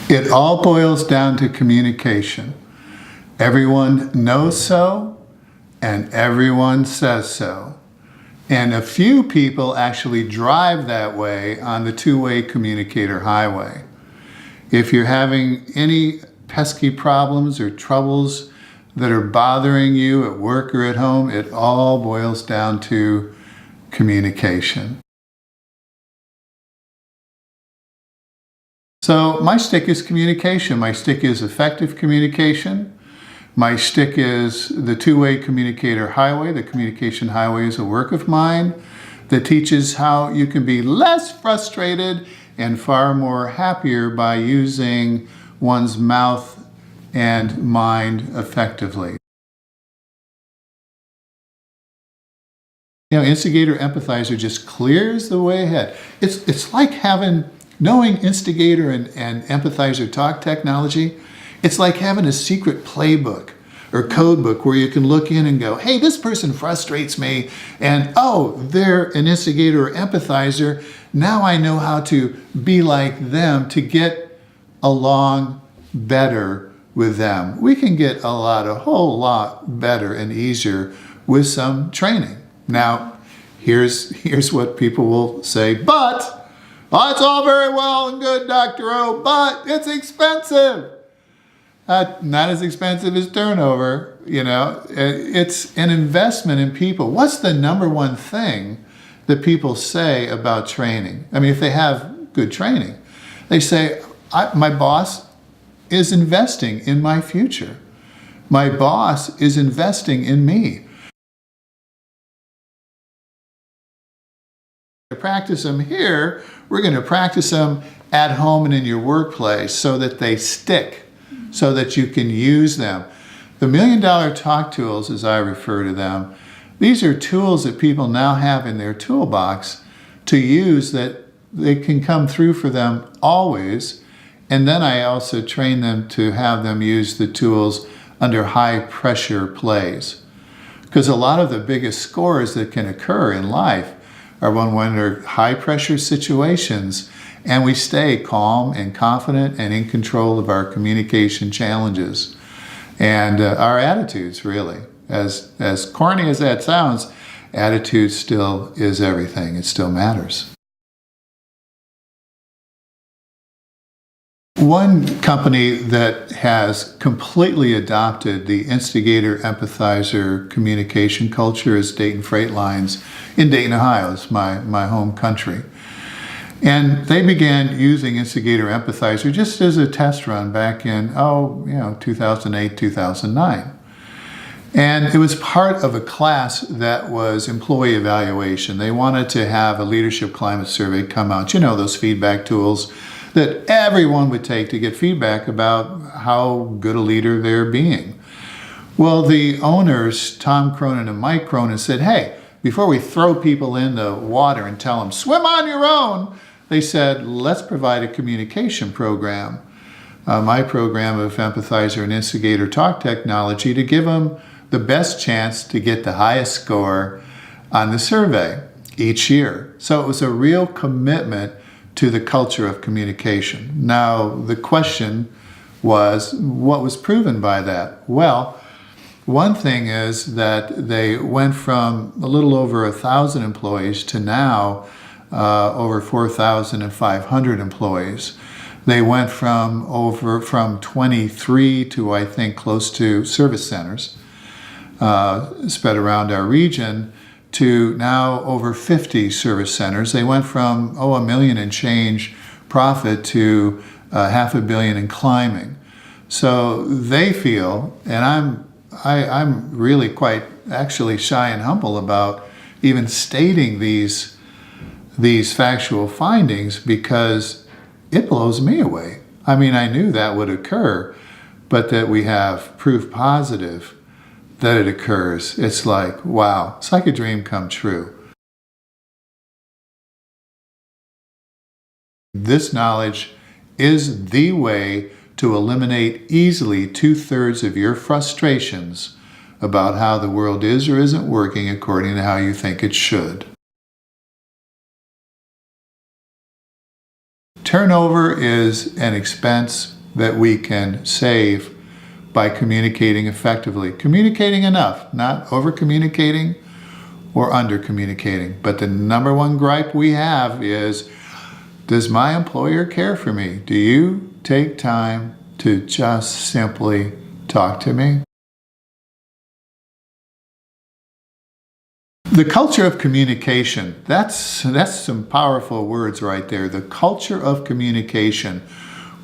It all boils down to communication. Everyone knows so, and everyone says so. And a few people actually drive that way on the two-way communicator highway. If you're having any pesky problems or troubles that are bothering you at work or at home, it all boils down to communication. So my stick is communication. My stick is effective communication. My stick is the two-way communicator highway. The communication highway is a work of mine that teaches how you can be less frustrated and far more happier by using one's mouth and mind effectively. You know, instigator empathizer just clears the way ahead. It's like knowing instigator and empathizer talk technology. It's like having a secret playbook or code book where you can look in and go, hey, this person frustrates me, and oh, they're an instigator or empathizer. Now I know how to be like them to get along better with them. We can get a whole lot better and easier with some training. Now, here's what people will say, but, oh, it's all very well and good, Dr. O, but it's expensive. Not as expensive as turnover, you know. It's an investment in people. What's the number one thing that people say about training? I mean, if they have good training, they say, my boss is investing in my future. My boss is investing in me. To practice them here, we're going to practice them at home and in your workplace so that they stick, so that you can use them. The $1 Million Talk Tools, as I refer to them, these are tools that people now have in their toolbox to use that they can come through for them always. And then I also train them to have them use the tools under high pressure plays. Because a lot of the biggest scores that can occur in life are when we're under high pressure situations and we stay calm and confident and in control of our communication challenges and our attitudes, really. As corny as that sounds, attitude still is everything. It still matters. One company that has completely adopted the instigator empathizer communication culture is Dayton Freight Lines in Dayton, Ohio. It's my home country. And they began using instigator empathizer just as a test run back in 2008, 2009. And it was part of a class that was employee evaluation. They wanted to have a leadership climate survey come out, you know, those feedback tools that everyone would take to get feedback about how good a leader they're being. Well, the owners, Tom Cronin and Mike Cronin, said, hey, before we throw people in the water and tell them, swim on your own, they said, let's provide a communication program, my program of empathizer and instigator talk technology, to give them the best chance to get the highest score on the survey each year. So it was a real commitment to the culture of communication. Now, the question was, what was proven by that? Well, one thing is that they went from a little over 1,000 employees to now over 4,500 employees. They went from 23 to, I think, close to service centers spread around our region to now over 50 service centers. They went from, $1 million and change profit to $500 million and climbing. So they feel, and I'm really quite actually shy and humble about even stating these factual findings because it blows me away. I mean, I knew that would occur, but that we have proof positive that it occurs, it's like, wow, it's like a dream come true. This knowledge is the way to eliminate easily 2/3 of your frustrations about how the world is or isn't working according to how you think it should. Turnover is an expense that we can save by communicating effectively. Communicating enough, not over communicating or under communicating. But the number one gripe we have is, does my employer care for me? Do you take time to just simply talk to me? The culture of communication, that's some powerful words right there. The culture of communication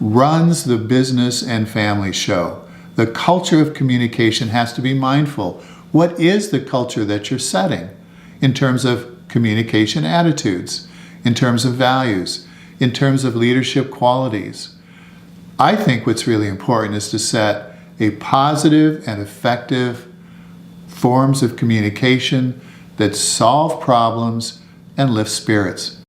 runs the business and family show. The culture of communication has to be mindful. What is the culture that you're setting in terms of communication attitudes, in terms of values, in terms of leadership qualities? I think what's really important is to set a positive and effective forms of communication that solve problems and lift spirits.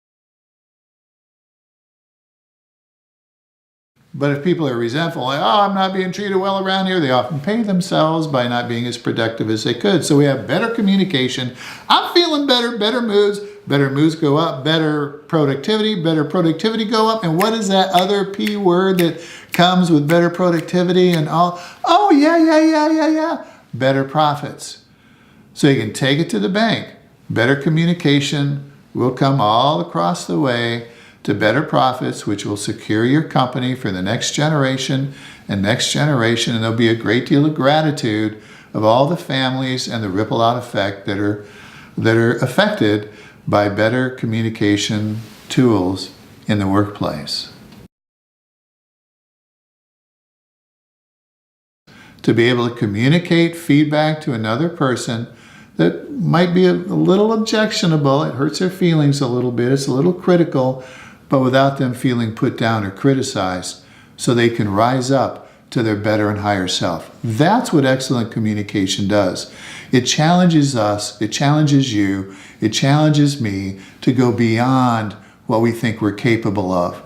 But if people are resentful, like, oh, I'm not being treated well around here, they often pay themselves by not being as productive as they could. So we have better communication. I'm feeling better, better moods go up, better productivity go up. And what is that other P word that comes with better productivity and all? Oh, yeah. Better profits. So you can take it to the bank. Better communication will come all across the way to better profits, which will secure your company for the next generation and next generation. And there'll be a great deal of gratitude of all the families and the ripple out effect that are affected by better communication tools in the workplace. To be able to communicate feedback to another person that might be a little objectionable, it hurts their feelings a little bit, it's a little critical, but without them feeling put down or criticized, so they can rise up to their better and higher self. That's what excellent communication does. It challenges us, it challenges you, it challenges me to go beyond what we think we're capable of,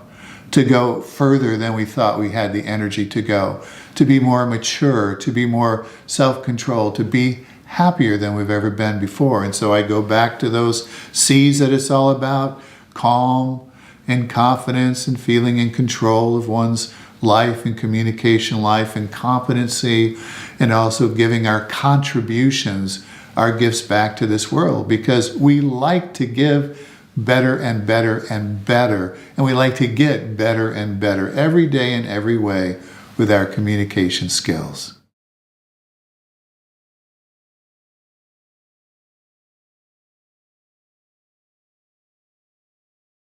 to go further than we thought we had the energy to go, to be more mature, to be more self-controlled, to be happier than we've ever been before. And so I go back to those C's that it's all about: calm and confidence and feeling in control of one's life and communication life and competency, and also giving our contributions, our gifts back to this world, because we like to give better and better and better, and we like to get better and better every day in every way with our communication skills.